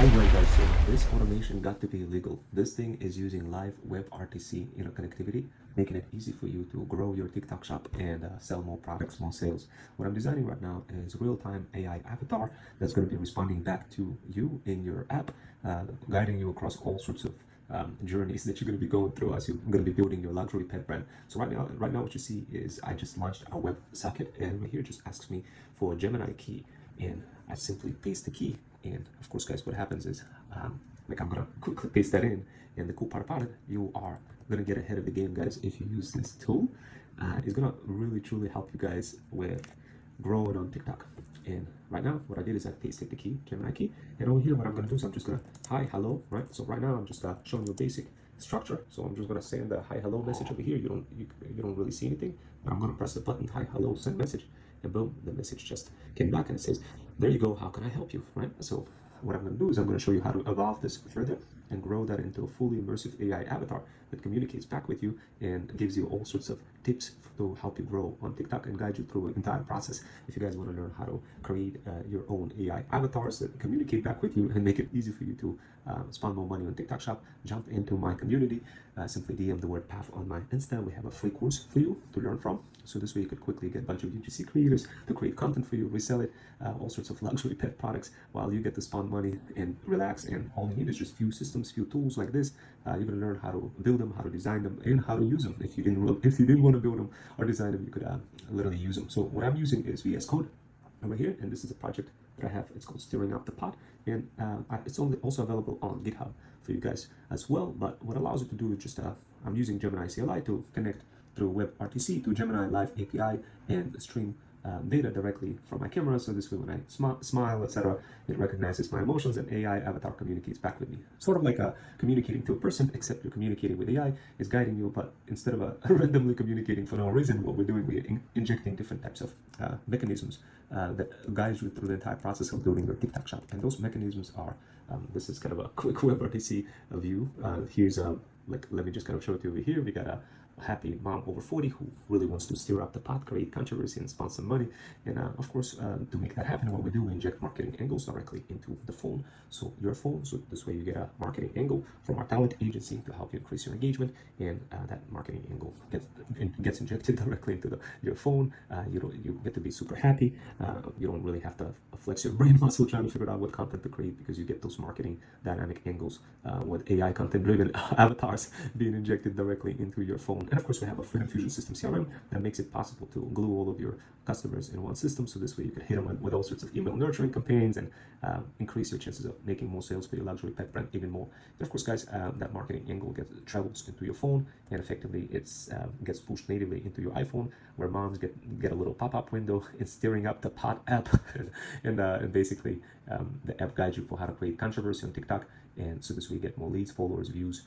Alright guys, so this automation got to be legal. This thing is using live web RTC connectivity, making it easy for you to grow your TikTok shop and sell more products, more sales. What I'm designing right now is real-time AI avatar that's going to be responding back to you in your app, guiding you across all sorts of journeys that you're going to be going through as you're going to be building your luxury pet brand. So right now what you see is I just launched a web socket, and right here it just asks me for a Gemini key, and I simply paste the key. And of course, guys, what happens is, I'm gonna quickly paste that in. And the cool part about it, you are gonna get ahead of the game, guys, if you use this tool. It's gonna really truly help you guys with growing on TikTok. And right now, what I did is I pasted the key, Gemini key, and over here, what I'm gonna do is I'm just gonna hi, hello, right? So right now, I'm just showing you a basic structure. So I'm just gonna send the hi, hello message over here. You don't really see anything, but I'm gonna press the button, hi, hello, send message, and boom, the message just came back and it says, there you go, how can I help you, right? So what I'm going to do is I'm going to show you how to evolve this further and grow that into a fully immersive AI avatar that communicates back with you and gives you all sorts of tips to help you grow on TikTok and guide you through the entire process. If you guys want to learn how to create your own AI avatars that communicate back with you and make it easy for you to spend more money on TikTok shop, jump into my community. Simply DM the word path on my Insta. We have a free course for you to learn from. So this way you could quickly get a bunch of UGC creators to create content for you, resell it, all sorts of luxury pet products while you get to spend money and relax. And all you need is just few systems, few tools like this. You're gonna learn how to build them, how to design them, and how to use them. If you didn't want to build them or design them, you could literally use them. So what I'm using is VS Code over here, and this is a project that I have. It's called Stirring Up the Pot, and it's also available on GitHub for you guys as well. But what allows you to do is just I'm using Gemini CLI to connect through WebRTC to Gemini Live API and stream data directly from my camera. So this way, when I smile, etc., it recognizes my emotions, and AI avatar communicates back with me. Sort of like communicating to a person, except you're communicating with AI. It's guiding you, but instead of randomly communicating for no reason, what we're doing, we're injecting different types of mechanisms that guide you through the entire process of building your TikTok shop. And those mechanisms are, this is kind of a quick WebRTC view. Here's let me just kind of show it to you over here. We got a happy mom over 40 who really wants to stir up the pot, create controversy, and sponsor money. And of course, to make that happen, what we do, we inject marketing angles directly into the phone. So your phone, so this way you get a marketing angle from our talent agency to help you increase your engagement, and that marketing angle gets injected directly into your phone. You get to be super happy. You don't really have to flex your brain muscle trying to figure out what content to create, because you get those marketing dynamic angles with AI content driven avatars being injected directly into your phone. And of course, we have a Freedom Fusion System CRM that makes it possible to glue all of your customers in one system. So this way you can hit them with all sorts of email nurturing campaigns and increase your chances of making more sales for your luxury pet brand even more. And of course, guys, that marketing angle travels into your phone, and effectively gets pushed natively into your iPhone, where moms get a little pop-up window. It's Stirring Up the Pot app, and basically the app guides you for how to create controversy on TikTok. And so this way you get more leads, followers, views.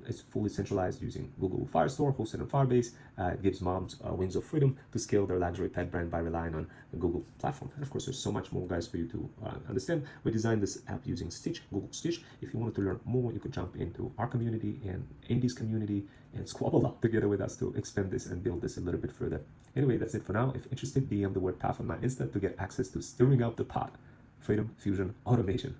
It's fully centralized using Google Firestore, hosted on Firebase. It gives moms wings of freedom to scale their luxury pet brand by relying on the Google platform. And of course, there's so much more, guys, for you to understand. We designed this app using Stitch, Google Stitch. If you wanted to learn more, you could jump into our community and Andy's community and squabble up together with us to expand this and build this a little bit further. Anyway, that's it for now. If interested, DM the word path on my Insta to get access to Stirring Up the Pot, Freedom Fusion Automation.